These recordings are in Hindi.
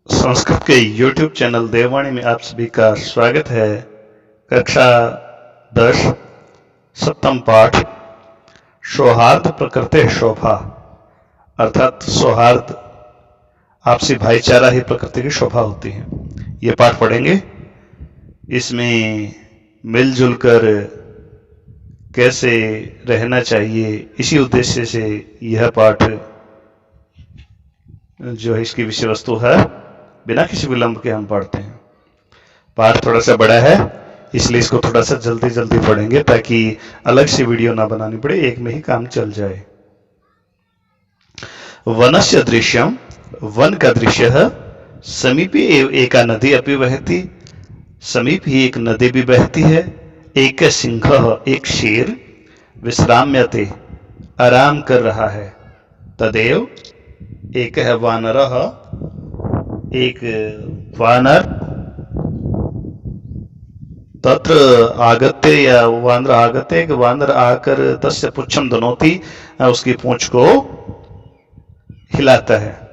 संस्कृत के YouTube चैनल देववाणी में आप सभी का स्वागत है। कक्षा 10 सप्तम पाठ सौहार्द प्रकृते शोभा, अर्थात सौहार्द आपसी भाईचारा ही प्रकृति की शोभा होती है। ये पाठ पढ़ेंगे। इसमें मिलजुल कर कैसे रहना चाहिए, इसी उद्देश्य से यह पाठ जो है इसकी विषय वस्तु है। बिना किसी विलंब के हम पढ़ते हैं। पाठ थोड़ा सा बड़ा है, इसलिए इसको थोड़ा सा जल्दी जल्दी पढ़ेंगे ताकि अलग से वीडियो ना बनानी पड़े, एक में ही काम चल जाए। वनस्य दृश्यम, वन का दृश्य है। समीपे एका नदी अपि वहति, समीप ही एक नदी भी बहती है। एक सिंह, एक शेर, विश्राम्यते, आराम कर रहा है। तदेव, एक है वानरः, एक वानर, तत्र आगत्य या वानर आगत्य, एक वानर आकर तस्य पुच्छम दनोति, उसकी पूंछ को हिलाता है,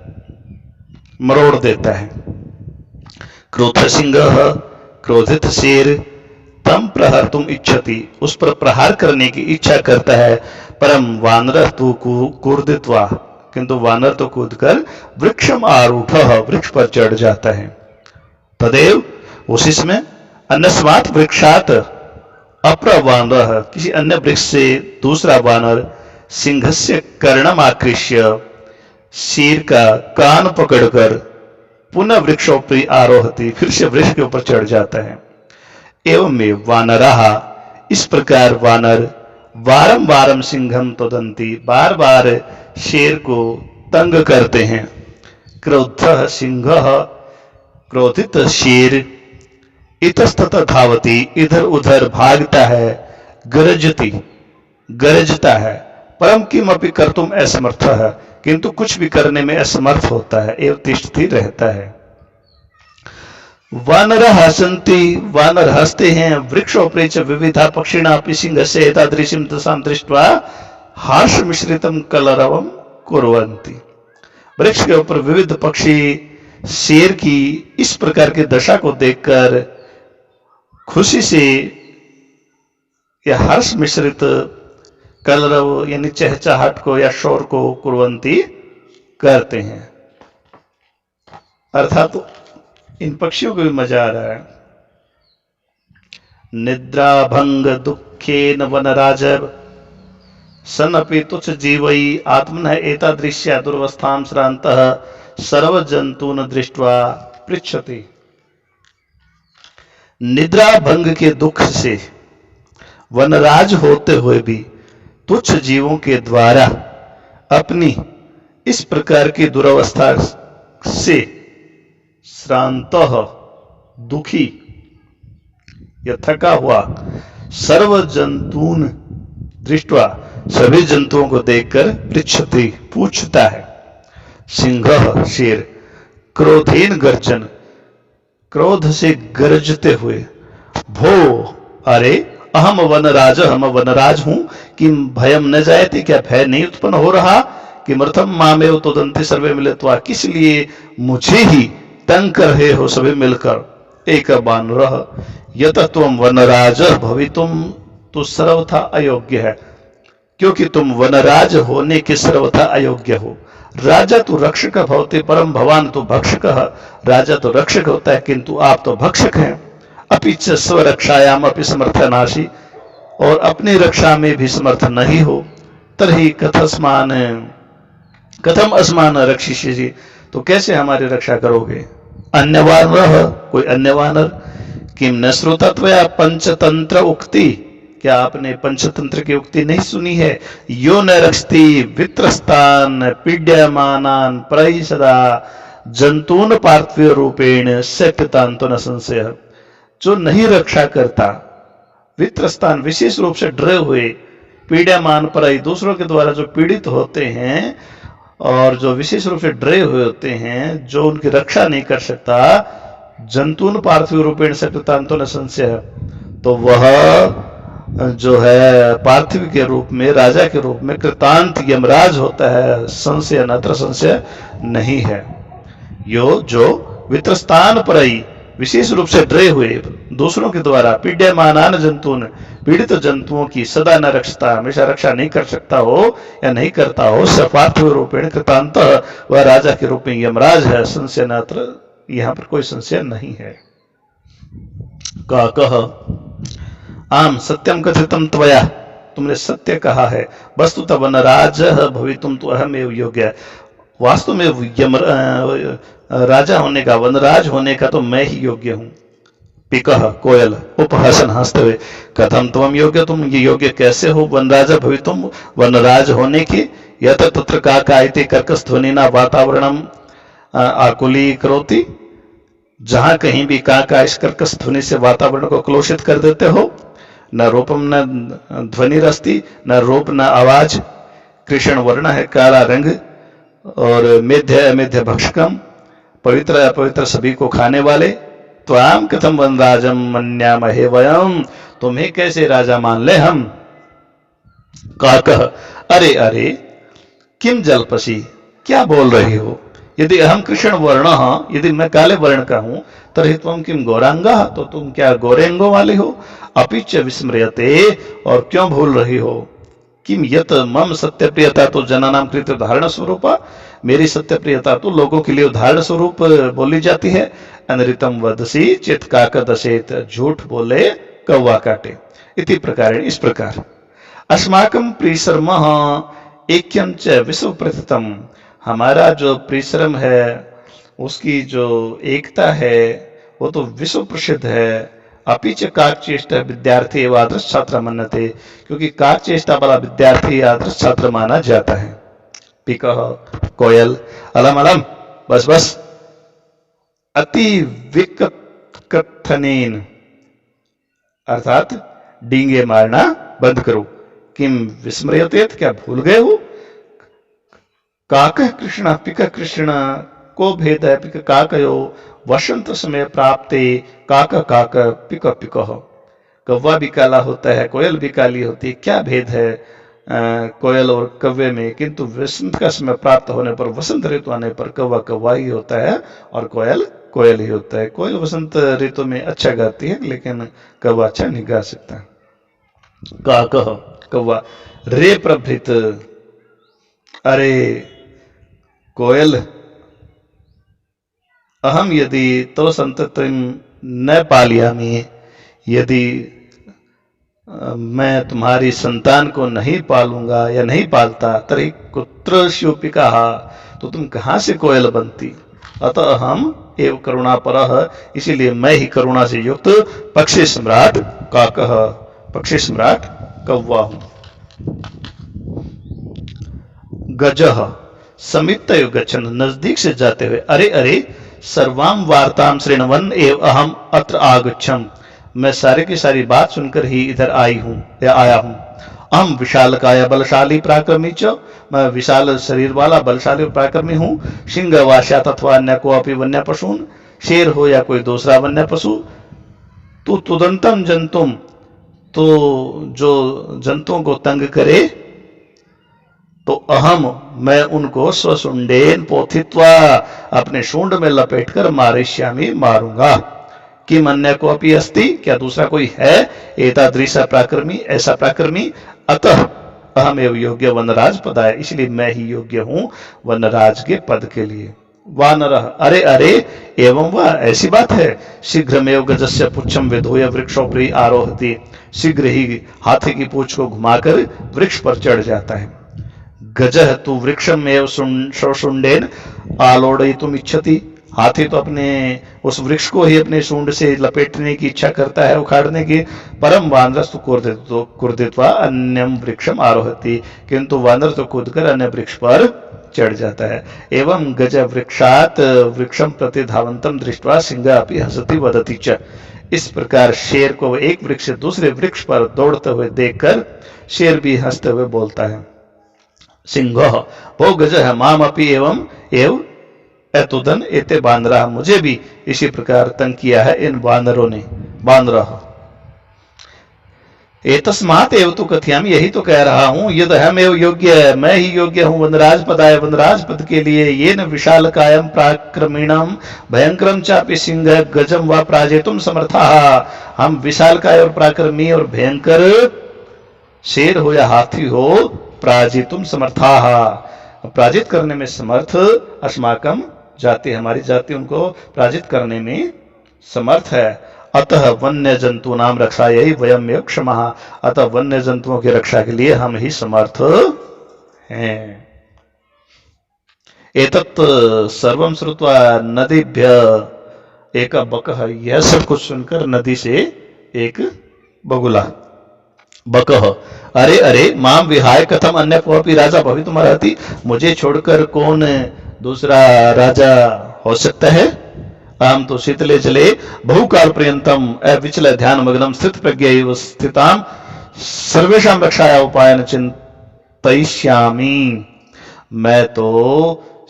मरोड़ देता है। क्रोध सिंह, क्रोधित शेर, तम प्रहर्तुम इच्छति, उस पर प्रहार करने की इच्छा करता है। परम वानर तु कूर्दित्वा, किंतु वानर तो कूदकर वृक्षम आरूढ़, वृक्ष पर चढ़ जाता है। तदेव, उसी समय, अन्यस्मात् वृक्षात अपर वानर, किसी अन्य वृक्ष से दूसरा वानर, सिंहस्य कर्णम आकृष्य, शेर का कान पकड़कर, पुनः वृक्षोपरि आरोहति, फिर से वृक्ष के ऊपर चढ़ जाता है। एवं में वानराः, इस प्रकार वानर, वारम वारम सिंहम तदंती, बार बार शेर को तंग करते हैं। क्रोधः सिंहः, क्रोधित शेर, इतस्ततः धावति, इधर उधर भागता है। गरजति, गरजता है। परम किमपि कर्तुम असमर्थः, किंतु कुछ भी करने में असमर्थ होता है। एवं तिष्ठति, रहता है। वानर हसन्ति, वानर हंसते हैं। वृक्षोपरि च विविधा पक्षिणा अपि सिंहस्य एतादृशीं दशां दृष्ट्वा हास्य मिश्रितम कलरवम कुर्वन्ति, वृक्ष के ऊपर विविध पक्षी शेर की इस प्रकार की दशा को देखकर खुशी से या हर्ष मिश्रित कलरव यानी चहचहाहट को या शोर को कुर्वन्ति, करते हैं। अर्थात इन पक्षियों को भी मजा आ रहा है। निद्रा भंग दुखेन वनराजव सन अपि तुच्छ जीवई आत्मनः एतादृश्या दुर्वस्थां श्रान्तः सर्वजन्तून् दृष्ट्वा पृच्छति। निद्रा भंग के दुख से वनराज होते हुए भी तुच्छ जीवों के द्वारा अपनी इस प्रकार की दुर्वस्था से श्रान्तः, दुखी या थका हुआ, सर्वजन्तून् दृष्ट्वा, सभी जंतुओं को देखकर, पृच्छति, पूछता है। सिंह, शेर, क्रोधेन गर्जन, क्रोध से गरजते हुए। भो, अरे, अहम वनराज, हम वनराज हूं, किम भयम न जायते, क्या भय नहीं उत्पन्न हो रहा? किमर्थम मामेव तुदन्ति सर्वे मिलित्वा, किस लिए मुझे ही तंग कर रहे हो सभी मिलकर। एक वानरः, यत त्वं वनराज भवितुम, तो सर्वथा अयोग्य है, क्योंकि तुम वनराज होने के सर्वथा अयोग्य हो। राजा तो रक्षक भवते परम भवान तो भक्षक, राजा तो रक्षक होता है किंतु आप तो भक्षक हैं। अपि च स्वरक्षायाम अपि समर्थनाशी, और अपनी रक्षा में भी समर्थ नहीं हो। तर्हि कथम अस्मान रक्षिष्यसि, तो कैसे हमारी रक्षा करोगे? अन्य वानरः, कोई अन्य वानर, किम न श्रुतत्वया पंचतंत्र उक्ति, क्या आपने पंचतंत्र की उक्ति नहीं सुनी है? यो न रक्षति वित्रस्तान पीड्यमानान परैः सदा जंतून पार्थिव रूपेण सप्यतांतो न संशय, जो नहीं रक्षा करता, वित्रस्तान विशेष रूप से डरे हुए, पीड्यमान परैः, दूसरों के द्वारा जो पीड़ित होते हैं और जो विशेष रूप से डरे हुए होते हैं, जो उनकी रक्षा नहीं कर सकता, जंतून पार्थिव रूपेण सप्यतांतो न संशय, तो वह जो है पार्थिव के रूप में, राजा के रूप में कृतांत यमराज होता है। संशय, नत्र संशय नहीं है। यो, जो वित्रस्तान परई, विशेष रूप से डरे हुए दूसरों के द्वारा, पीड्यमानान जंतुन, पीड़ित जंतुओं की सदा न रक्षता, हमेशा रक्षा नहीं कर सकता हो या नहीं करता हो, सपार्थिव रूपेण कृतांत, वह राजा के रूप में यमराज है, संशय नात्र, यहां पर कोई संशय नहीं है। का कह आम सत्यम कथितम त्वया, तुमने सत्य कहा है, वस्तुतः वनराज भवितुम तो अहमेव योग्य, वास्तव में यम राजा होने का, वनराज होने का तो मैं ही योग्य हूं। पिकह कोयल उपहसन हंसते हुए, कथम तुम योग्य, तुम ये योग्य कैसे हो वनराजा भवितुम, वनराज होने की, यत तत्र काका इति कर्कश ध्वनिना वातावरणम आकुली करोति, जहां कहीं भी काका इस कर्कश ध्वनि से वातावरण को कलुषित कर देते हो, न रूपम न ध्वनि रस्ती, न रूप न आवाज, कृष्ण वर्ण है काला रंग, और मेध्य अमेध्य भक्षकम, पवित्र अपवित्र सभी को खाने वाले, त्वाम कथम वनराजम मन्यामहे वयम, तुम्हें कैसे राजा मान ले हम। काकः अरे अरे किम जल्पसी, क्या बोल रही हो, यदि अहम कृष्ण वर्ण, यदि मैं काले वर्ण का हूं, तर्हि त्वम किम गौरांगा, तो तुम क्या गोरेंगों वाले हो, अपिच विस्मृयते, और क्यों भूल रही हो, किम यत मम सत्य प्रियता तो जनानाम कृत उदाहरण स्वरूपा, मेरी सत्य प्रियता तो लोगों के लिए उदाहरण स्वरूप बोली जाती है। अनृतम वदसी चित काक दशेत, झूठ बोले कौवा काटे, इति प्रकार, इस प्रकार। अस्माकं प्रीशर्म ऐक्यं च विश्व प्रथितम, हमारा जो प्रीश्रम है उसकी जो एकता है वो तो विश्व प्रसिद्ध है। अपिच काकचेष्टा विद्यार्थी एवं आदर्श छात्र मानते, क्योंकि काकचेष्टा वाला विद्यार्थी आदर्श छात्र माना जाता है। पिकह कोयल अलम अलम, बस बस, अति विकथनेन, अर्थात डींगे मारना बंद करो। किम विस्मृयते, क्या भूल गए हो। काक कृष्ण पिक कृष्ण, को भेद है पिक काकयो, वसंत समय प्राप्ते काक काक पिक पिक, कौवा भी काला होता है, कोयल भी काली होती है, क्या भेद है कोयल और कौवे में, किंतु वसंत का समय प्राप्त होने पर, वसंत ऋतु आने पर कौवा कौवा ही होता है और कोयल कोयल ही होता है। कोयल वसंत ऋतु में अच्छा गाती है, लेकिन कौवा अच्छा नहीं गा सकता। काकः कौवा, रे प्रभृत, अरे कोयल, अहम यदि तो संततिम न पालयामि, यदि मैं तुम्हारी संतान को नहीं पालूंगा या नहीं पालता, तरी कुत्र श्योपिका, तो तुम कहां से कोयल बनती। अतः हम एवं करुणा पर, इसीलिए मैं ही करुणा से युक्त पक्षी सम्राट काकः, पक्षी सम्राट कौवा हूं। गजः समीप्तयो गच्छन्, नजदीक से जाते हुए, अरे अरे सर्वाम वार्ताम श्रृण्वन् एव अहम अत्र आगच्छम्, मैं सारे की सारी बात सुनकर ही इधर आई हूं या आया हूं। अहम विशालकाय बलशाली पराक्रमी च, मैं विशाल शरीर वाला बलशाली पराक्रमी हूं। सिंह वाश्या तथा अन्य को अपनी वन्य पशुन, शेर हो या कोई दूसरा वन्य पशु। तू तुदंतम जंतुम, तो जो जंतुओं को तंग करे, तो अहम मैं उनको स्वसुंडेन पोथित्वा, अपने सूंड में लपेटकर मारिष्यामि, मारूंगा। किम अन्य को अपि अस्ति, क्या दूसरा कोई है, एतादृशा पराक्रमी, ऐसा पराक्रमी। अतः अहम एव योग्य वनराज पदाय, इसलिए मैं ही योग्य हूं वनराज के पद के लिए। वानर, अरे अरे एवं वह, ऐसी बात है। शीघ्रमेव गजस्य पुच्छम विधूय वृक्षोपरि आरोहति, शीघ्र ही हाथी की पूंछ को घुमाकर वृक्ष पर चढ़ जाता है। गजः तु वृक्षमेव शुंडेन आलोड़यितुम इच्छति, हाथी तो अपने उस वृक्ष को ही अपने सूंड से लपेटने की इच्छा करता है, उखाड़ने की। परम वानरस्तु कुर्दित्वा अन्यम वृक्षम आरोहति, किंतु वानर तो कूदकर अन्य वृक्ष पर चढ़ जाता है। एवं गज वृक्षात वृक्षम प्रति धावंतम दृष्ट्वा सिंह अपि हसति वदति च, इस प्रकार शेर को एक वृक्ष से दूसरे वृक्ष पर दौड़ते हुए देखकर शेर भी हंसते हुए बोलता है। सिंह वो गज है माम अपि एवं एव एतुदन एते बांदरा, मुझे भी इसी प्रकार तंग किया है इन बानरों ने। बानरा एतस्मात् एव तु कथयामि, यही तो कह रहा हूं, यदहमेव योग्य है, मैं ही योग्य हूं वनराज पदाय, वनराज पद के लिए। येन विशाल कायम प्राक्रमीणम भयंकरम चापि सिंह गजम व प्राजेतुम समर्था। हम विशाल काय और पराक्रमी और भयंकर शेर हो या हाथी हो, प्राजितुम समर्था, पराजित करने में समर्थ, अस्माकम जाति, हमारी जाति उनको पराजित करने में समर्थ है। अतः वन्य जंतु नाम रक्षा यही वयम एव क्षमा, अतः वन्य जंतुओं की रक्षा के लिए हम ही समर्थ हैं। एतत् सर्वं श्रुत्वा नदीभ्य एक बकः, यह सब कुछ सुनकर नदी से एक बगुला, बकः, अरे अरे माम विहाय कथम अन्य कोऽपि राजा भवितुमर्हति, मुझे छोड़कर कौन दूसरा राजा हो सकता है। अहम तो शीतले जले बहुकाल पर्यंतम अविचल ध्यान मग्नम स्थित प्रज्ञैव स्थिताम सर्वेषां रक्षाया उपायन चिंतयिष्यामि। मैं तो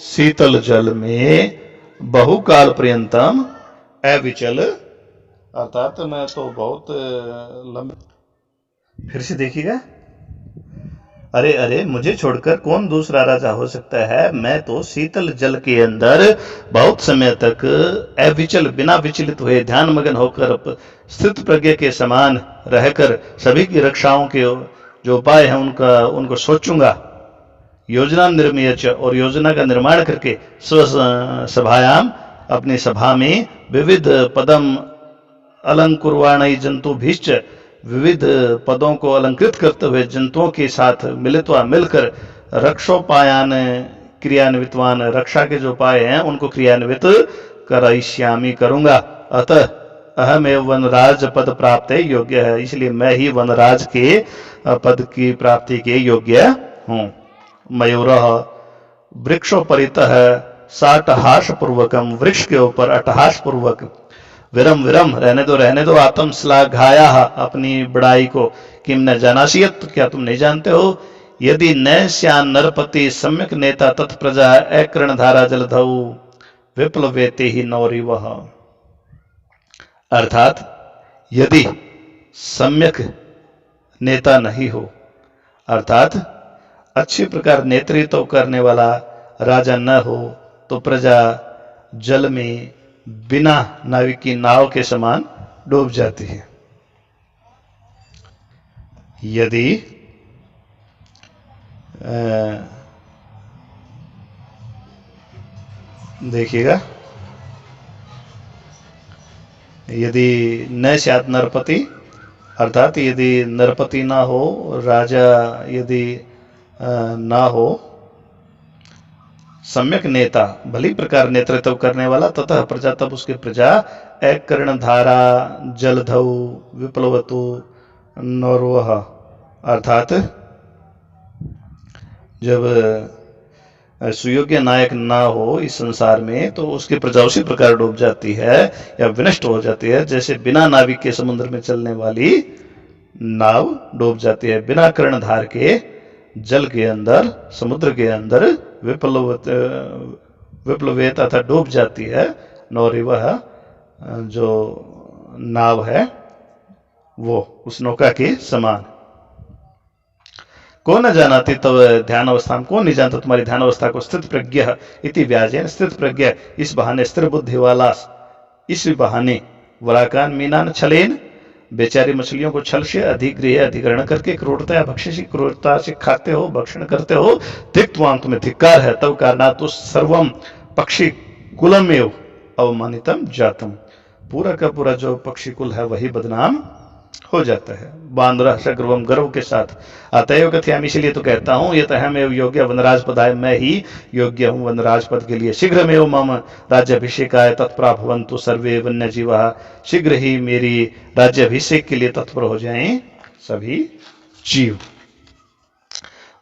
शीतल जल में बहुकाल पर्यंतम अविचल, अर्थात मैं तो बहुत लंबे, फिर से देखिएगा, अरे अरे मुझे छोड़कर कौन दूसरा राजा हो सकता है। मैं तो शीतल जल के अंदर बहुत समय तक अविचल, बिना विचलित हुए ध्यान मगन होकर स्थित प्रज्ञ के समान रहकर सभी की रक्षाओं के जो उपाय हैं उनको सोचूंगा। योजना निर्मीय, और योजना का निर्माण करके स्व सभायाम, अपनी सभा में विविध पदम अलंकुर्वाणी जंतु भीश्च, विविध पदों को अलंकृत करते हुए जंतुओं के साथ मिलित्वा, मिलकर रक्षोपायान क्रियान्वितवान, रक्षा के जो उपाय हैं उनको क्रियान्वित करयिष्यामि, करूंगा। अतः अहमेव वनराज पद प्राप्त योग्य है, इसलिए मैं ही वनराज के पद की प्राप्ति के योग्य हूं। मयूरः वृक्षोपरितः साटहास पूर्वकम, वृक्ष के ऊपर अटहास पूर्वक, विरम विरम, रहने दो आत्म श्लाघाया, अपनी बड़ाई को, किम न जानासियत, क्या तुम नहीं जानते हो, यदि न स्यान नरपति सम्यक नेता तत्प्रजा एकर्णधारा जलधौ विप्लवेते ही नौरिवः। अर्थात यदि सम्यक नेता नहीं हो, अर्थात अच्छी प्रकार नेतृत्व करने वाला राजा न हो, तो प्रजा जल में बिना नाविक की नाव के समान डूब जाती है। यदि देखिएगा, यदि न स्यात् नरपति, अर्थात यदि नरपति ना हो, राजा यदि ना हो, सम्यक नेता, भली प्रकार नेतृत्व करने वाला, तथा प्रजा, तब उसके प्रजा एक कर्णधारा जलधौ विप्लवतु नौरवः, अर्थात जब सुयोग्य नायक ना हो इस संसार में, तो उसकी प्रजा उसी प्रकार डूब जाती है या विनष्ट हो जाती है जैसे बिना नाविक के समुद्र में चलने वाली नाव डूब जाती है। बिना कर्णधार के जल के अंदर, समुद्र के अंदर विप्लवेत अथा डूब जाती है। नौरिवः, जो नाव है वो उस नौका के समान। कौन न जानाति तब ध्यान अवस्था, कौन नहीं जानता तुम्हारी ध्यान अवस्था को। स्थित प्रज्ञ इति व्याजेन, स्थित प्रज्ञ, इस बहाने, स्थिर बुद्धि वाला, इस बहाने, वराकान मीनान छलेन, बेचारी मछलियों को छल से अधिग्रह, अधिग्रहण करके, क्रूरता या भक्ष्य, क्रूरता से खाते हो, भक्षण करते हो। तिक्तवान, तुम्हें धिक्कार है। तब कारणातु सर्वम पक्षी कुलमेव अवमानितम जातम, पूरा का पूरा जो पक्षी कुल है वही बदनाम हो जाता है। बांद्रा सग्रवम, गर्व के साथ। अतएव कथयामि, इसलिए तो कहता हूं, यत अहमेव योग्य वनराज पदाय, मैं ही योग्य हूं वनराज पद के लिए। शीघ्रमेव मम राज्याभिषेकाय तत्प्राभवन्तु सर्वे वन्य जीवा, शीघ्र ही मेरी राज्याभिषेक के लिए तत्पर हो जाएं सभी जीव।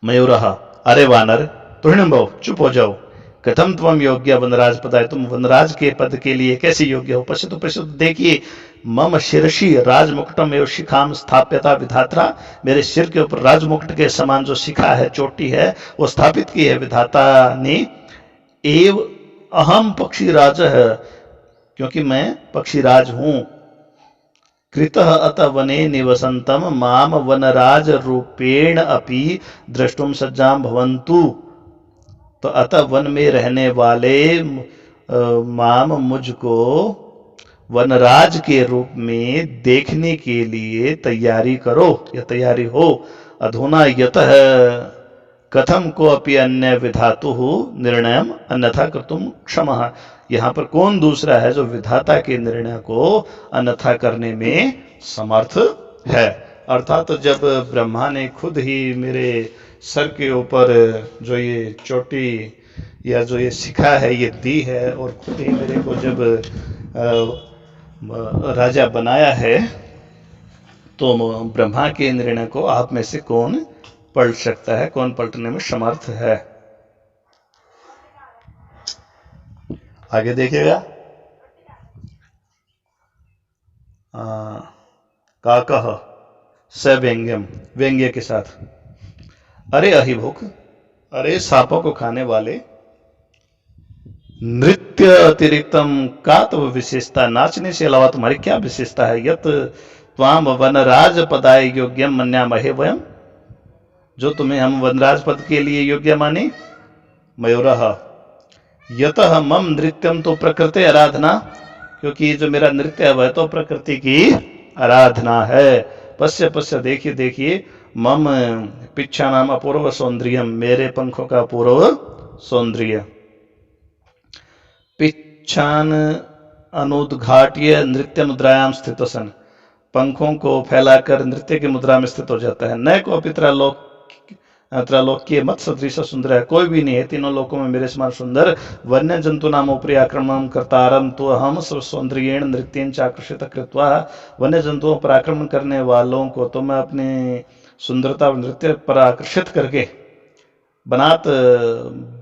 मयूरः, अरे वानर, तुहिणंभव, चुप हो जाओ। कथम त्वम योग्य वनराज पदाय, तुम वनराज के पद के लिए कैसे योग्य हो। पश्यतु पश्यतु, देखिए, मम शिरसी राजमुकुटम एवं शिखाम स्थाप्यता विधात्रा, मेरे सिर के ऊपर राजमुकुट के समान जो शिखा है, चोटी है, वो स्थापित की है विधाता ने। एव अहम पक्षी राज है, क्योंकि मैं पक्षी राज हूं। कृतः अत वने निवसन्तम माम वनराज रूपेण अपि द्रष्टुम सज्जाम भवन्तु। तो अतः वन में रहने वाले माम मुझको वनराज के रूप में देखने के लिए तैयारी करो या तैयारी हो। अधुना यतः कथम को अपि अन्य विधातु निर्णयम अन्यथा कर्तुम क्षमः। यहाँ पर कौन दूसरा है जो विधाता के निर्णय को अन्यथा करने में समर्थ है। अर्थात जब ब्रह्मा ने खुद ही मेरे सर के ऊपर जो ये चोटी या जो ये शिखा है ये दी है और खुद ही मेरे को जब राजा बनाया है, तो ब्रह्मा के निर्णय को आप में से कौन पलट सकता है, कौन पलटने में समर्थ है। आगे देखिएगा, काकः स व्यंग्यम, व्यंग्य के साथ। अरे अहिभुक, अरे सांपों को खाने वाले, नृत्य अतिरिक्तम का तो विशेषता, नाचने से अलावा तुम्हारी क्या विशेषता है। यत त्वाम वनराज पदाय योग्यम मन्यामहे वयम, जो तुम्हें हम वनराज पद के लिए योग्य माने। मयूरः यतः मम नृत्यम तो प्रकृति आराधना, क्योंकि जो मेरा नृत्य है वह तो प्रकृति की आराधना है। पश्य पश्य, देखिए देखिए, मम पिच्छा नाम अपूर्व सौंदर्यम, मेरे पंखों का पूर्व सौंदर्य। पिच्छान अनुद्घाट्य नृत्य मुद्रायाम स्थित सन, पंखों को फैलाकर नृत्य की मुद्रा में स्थित हो जाता है। न को त्रैलोक्य मत सदृश सुंदर है, कोई भी नहीं है तीनों लोकों में मेरे समान सुंदर। वन्य जंतु नाम उपरि आक्रमण करतारम तो हम सौंदर्येण नृत्येन चाकृषित कृत्वा, वन्य जंतुओं पर आक्रमण करने वालों को तो मैं अपने सुंदरता और नृत्य पर आकर्षित करके बनात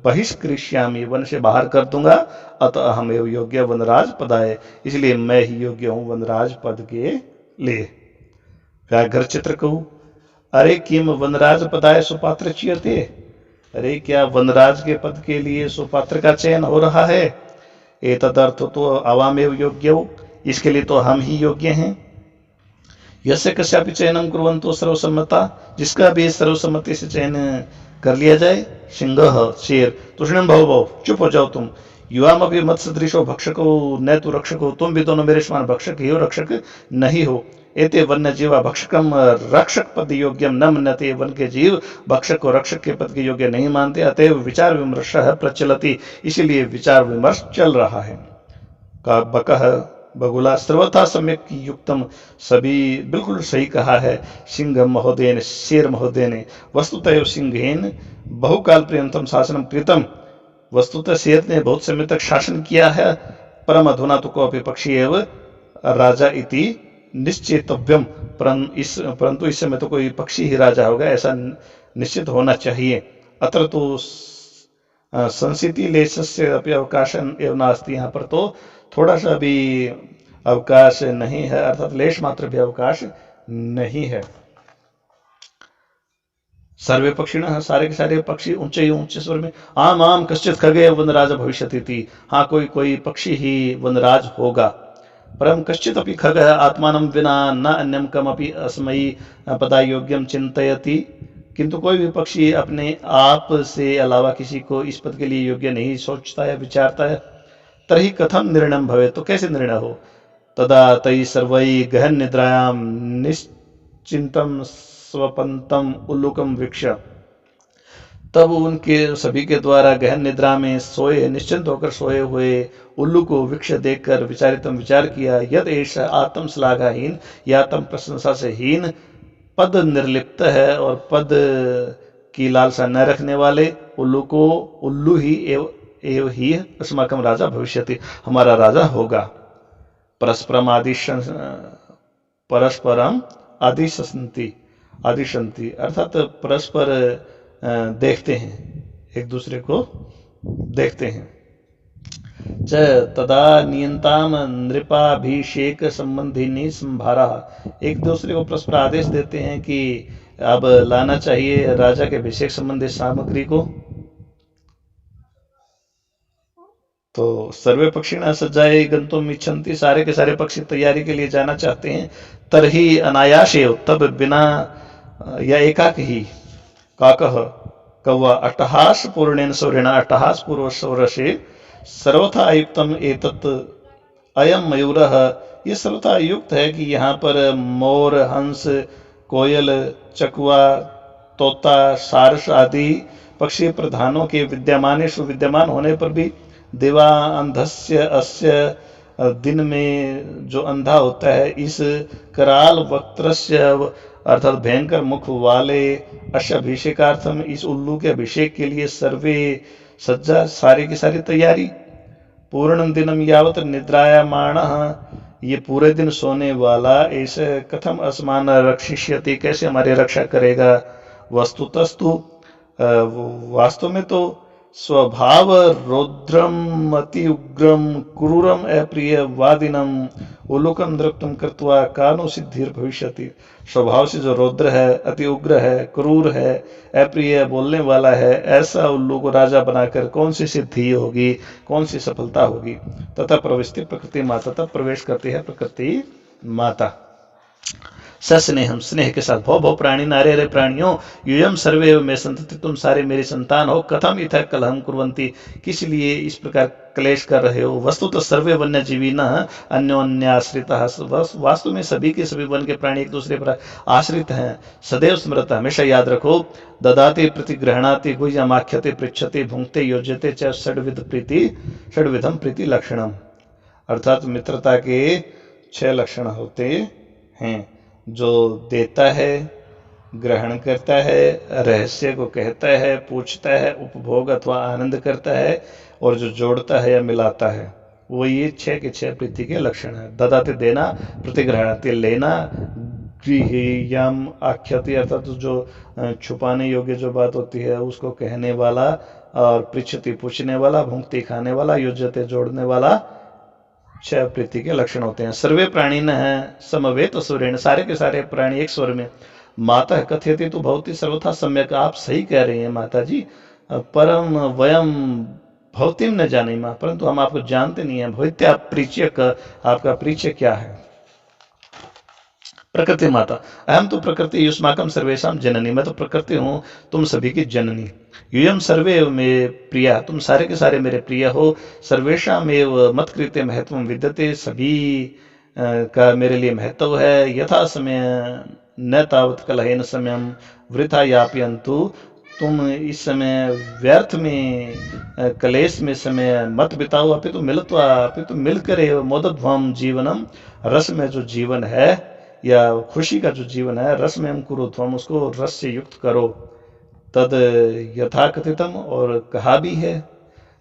बहिष्कृष्यामि, वन से बाहर कर दूंगा। अतः हम योग्य वनराज पदाय, इसलिए मैं ही योग्य हूं वनराज पद के लिए। व्याघ्र चित्र कहूं, अरे किम वनराज पदाय सुपात्र चीयते, अरे क्या वनराज के पद के लिए सुपात्र का चयन हो रहा है। एतदर्थ तो अवामेव योग्य, इसके लिए तो हम ही योग्य हैं। यस्य कस्यापि चयनम कुर्वन्तु सर्वसम्मता, जिसका भी सर्वसम्मति से चयन कर लिया जाए। सिंह शेर, तुष्णम भव भव, चुप हो जाओ तुम। युवाम अभी मत सदृशो भक्षको न तु रक्षको, तुम भी दोनों मेरे समान भक्षक ही हो, रक्षक नहीं हो। एते वन्य जीवा भक्षकम रक्षक पद योग्यम न मन्यते, वन के जीव भक्षक को रक्षक के पद के योग्य नहीं मानते। अतएव विचार विमर्श प्रचलति, इसीलिए विचार विमर्श चल रहा है। का बकह बगुला सर्वथा सम्यक युक्तम, सभी बिल्कुल सही कहा है। सिंह महोदय ने, शेर महोदय ने, वस्तुतः सिंहेन बहुकाल पर्यंतम शासनम कृतम, वस्तुतः शेर ने बहुत समय तक शासन किया है। परम अधुना तो कोपि पक्षी एवं राजा इति निश्चेतव्यम, परंतु इस समय तो कोई पक्षी ही राजा होगा ऐसा निश्चित होना चाहिए। अत्र तो संसिति लेशस्य अपि अवकाश एवं नास्ति, यहाँ पर तो थोड़ा सा भी अवकाश नहीं है, अर्थात लेश मात्र भी अवकाश नहीं है। सर्वे पक्षिणः, सारे के सारे पक्षी ऊंचे ऊंचे स्वर में आम आम कश्चित खगे वनराज भविष्यति, हाँ कोई कोई पक्षी ही वनराज होगा। परम कश्चित अपि खगः आत्मानं विना न अन्यम कमपि अस्मै पदा योग्यम चिंतयति, किंतु कोई भी पक्षी अपने आप से अलावा किसी को इस पद के लिए योग्य नहीं सोचता है, विचारता है। तर्हि कथम निर्णय भवे, तो कैसे निर्णय हो। तदा तई सर्वै गहन निद्रायाम निश्चिंतम स्वपंतम उल्लुकम वृक्ष, तब उनके सभी के द्वारा गहन निद्रा में सोए, निश्चिंत होकर सोए हुए उल्लू को वृक्ष देखकर विचारितम विचार किया। यद एष आत्म श्लाघाहीन, या आत्म प्रशंसा से हीन, पद निर्लिप्त है और पद की लालसा न रखने वाले उल्लू को उल्लू ही एव ही अस्माकम राजा भविष्यति, हमारा राजा होगा। परस्परम आदिशंति, अर्थात परस्पर देखते हैं, एक दूसरे को देखते हैं। च तदा नियंताम नृपाभिषेक संबंधिनी संभारा, एक दूसरे को परस्पर आदेश देते हैं कि अब लाना चाहिए राजा के अभिषेक संबंधी सामग्री को। तो सर्वे पक्षिणः सज्जायै गन्तुम् इच्छन्ति, सारे के सारे पक्षी तैयारी के लिए जाना चाहते हैं। तरही अनायास एव, तब बिना या एकाक ही काकः कौवा अट्टहास पूर्णेन शौर्येण, अट्टहास पूर्व शौर्य से सर्वथा युक्तम एतत् अयम मयूरः, ये सर्वथा युक्त है कि यहाँ पर मोर, हंस, कोयल, चकवा, तोता, सारस आदि पक्षी प्रधानों के विद्यमान होने पर भी दिवा अंधस्य अस्य, दिन में जो अंधा होता है, इस कराल वक्त्रस्य अर्थात भयंकर मुख वाले अभिषेकार्थम, इस उल्लू के अभिषेक के लिए सर्वे सज्जा, सारी की सारी तैयारी। पूर्ण दिनम यावत निद्रायमाणः, ये पूरे दिन सोने वाला, ऐसे कथम अस्मान रक्षिष्यति, कैसे हमारी रक्षा करेगा। वस्तुतस्तु, वास्तव में तो स्वभाव रौद्रम अति उग्रम क्रूरम अप्रिय वादिनम उल्लुकम द्रक्तुम कृत्वा कानो सिद्धिर भविष्यति, स्वभाव से जो रौद्र है, अति उग्र है, क्रूर है, अप्रिय बोलने वाला है, ऐसा उल्लू को राजा बनाकर कौन सी सिद्धि होगी, कौन सी सफलता होगी। तथा प्रविष्टि प्रकृति माता, तब प्रवेश करती है प्रकृति माता। सस्नेहम, स्नेह के साथ, भव भव प्राणी नारे रे प्राणियों, यूयम सर्वे में संतति, तुम सारे मेरी संतान हो। कथम इथ कलहम कुर्वन्ति, किस लिए इस प्रकार क्लेश कर रहे हो। वस्तुतः सर्वे वन्य जीवी न अन्योन्याश्रित, वास्तु में सभी के सभी वन के प्राणी एक दूसरे पर आश्रित हैं। सदैव स्मृत, हमेशा याद रखो। ददाते प्रतिग्रहणाति गुह्यमाख्यते पृच्छते भुंक्ते योज्यते च षड्विधम प्रीति लक्षणम, अर्थात मित्रता के 6 लक्षण होते हैं। जो देता है, ग्रहण करता है, रहस्य को कहता है, पूछता है, उपभोग अथवा आनंद करता है, और जो जोड़ता है या मिलाता है, वो ये 6 के 6 प्रीति के लक्षण है। ददाते देना, प्रतिग्रहणाति लेना, गृह्यम आख्याति अर्थात जो छुपाने योग्य जो बात होती है उसको कहने वाला, और पृच्छति पूछने वाला, भुंक्ति खाने वाला, युज्यते जोड़ने वाला, 6 प्रीति के लक्षण होते हैं। सर्वे प्राणी न है समवेत सुरेण, सारे के सारे प्राणी एक स्वर में। माता कथयति तो भवती सर्वथा सम्यक, आप सही कह रही हैं माता जी। परम वयम भवतीम न जाने माँ, परंतु हम आपको जानते नहीं है। भवित्या परिचय, आपका परिचय क्या है। प्रकृति माता, अहम तो प्रकृति युष्माकम सर्वेशम जननी, मैं तो प्रकृति हूँ, तुम सभी की जननी। यूयम सर्वे में प्रिया, तुम सारे के सारे मेरे प्रिय हो। सर्वेशम एव मत्कृते महत्व विद्यते, सभी का मेरे लिए महत्व है। यथा समय न तावत कलहेन समयम वृथा यापयन्तु, तुम इस समय व्यर्थ में कलेश में समय मत बिताओ। अपितु मिलत्वा, अपितु मिलकर एव मोदध्वम जीवनम, रस में जो जीवन है या खुशी का जो जीवन है, रस में हम कुरुध्वम, उसको रस से युक्त करो। तद यथाकथितम, और कहा भी है।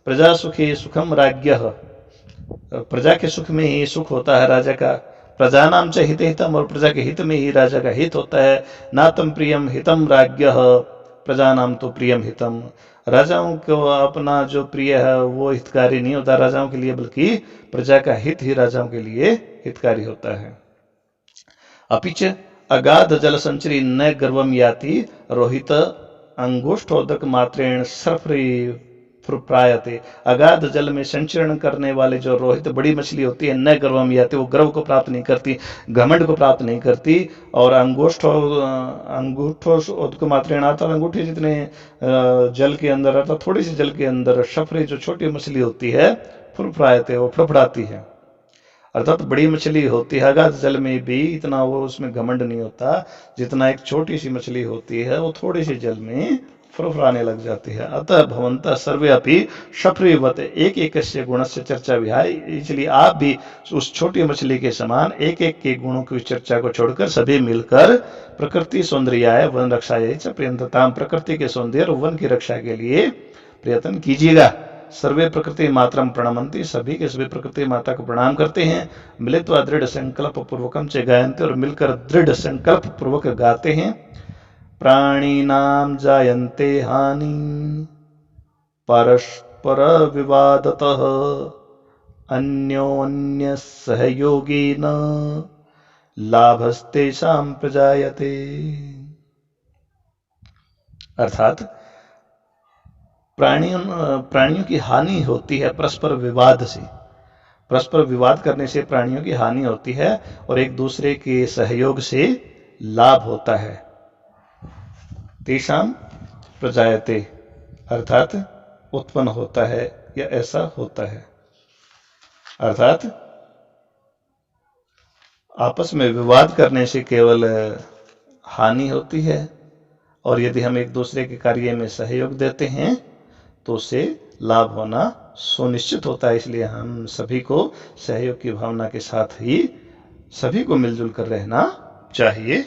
प्रजा सुखे सुखम राज्ञः, प्रजा के सुख में ही सुख होता है राजा का। प्रजा नाम च हित हितम, और प्रजा के हित में ही राजा का हित होता है। नातम प्रियम हितम राज्ञः, प्रजा नाम तो प्रियम हितम, राजाओं को अपना जो प्रिय है वो हितकारी नहीं होता राजाओं के लिए, बल्कि प्रजा का हित ही राजाओं के लिए हितकारी होता है। अपिच अगाध जल संचरी न गर्वम याति, रोहित अंगुष्ठोदक मात्रेण सर्फरी प्रायते, अगाध जल में संचरण करने वाले जो रोहित बड़ी मछली होती है, न गर्वम याति, वो गर्व को प्राप्त नहीं करती, घमंड को प्राप्त नहीं करती। और अंगुष्ठोदक मात्रेण, अर्थात अंगूठे जितने जल के अंदर, अर्थात थोड़ी सी जल के अंदर, सफरी जो छोटी मछली होती है, फुरफ्रायते, वो फड़फड़ाती है, अर्थात बड़ी मछली होती है। अगाध जल में भी इतना वो उसमें घमंड नहीं होता जितना एक छोटी सी मछली होती है, वो थोड़ी सी जल में फुरफुराने लग जाती है। अतः भवन्तः सर्वे अपि सफ्रीवत एक एक गुण से चर्चा विहाय, इसलिए आप भी उस छोटी मछली के समान एक एक के गुणों की चर्चा को छोड़कर सभी मिलकर प्रकृति सौंदर्याय वन रक्षाय च प्रयतताम, प्रकृति के सौंदर्य और वन की रक्षा के लिए प्रयत्न कीजिएगा। सर्वे प्रकृति मातरम प्रणमंती, सभी के सभी प्रकृति माता को प्रणाम करते हैं। मिलित्वा दृढ़ संकल्प पूर्वकम च गायन्ते, और मिलकर दृढ़ संकल्प पूर्वक गाते हैं। प्राणिनाम जायन्ते हानि परस्पर विवादतः, अन्योन्य सहयोगेन लाभस्तेषां प्रजायते, अर्थात प्राणियों की हानि होती है परस्पर विवाद से। परस्पर विवाद करने से प्राणियों की हानि होती है और एक दूसरे के सहयोग से लाभ होता है। तेषाम प्रजायते अर्थात उत्पन्न होता है या ऐसा होता है, अर्थात आपस में विवाद करने से केवल हानि होती है और यदि हम एक दूसरे के कार्य में सहयोग देते हैं तो उससे लाभ होना सुनिश्चित होता है। इसलिए हम सभी को सहयोग की भावना के साथ ही सभी को मिलजुल कर रहना चाहिए।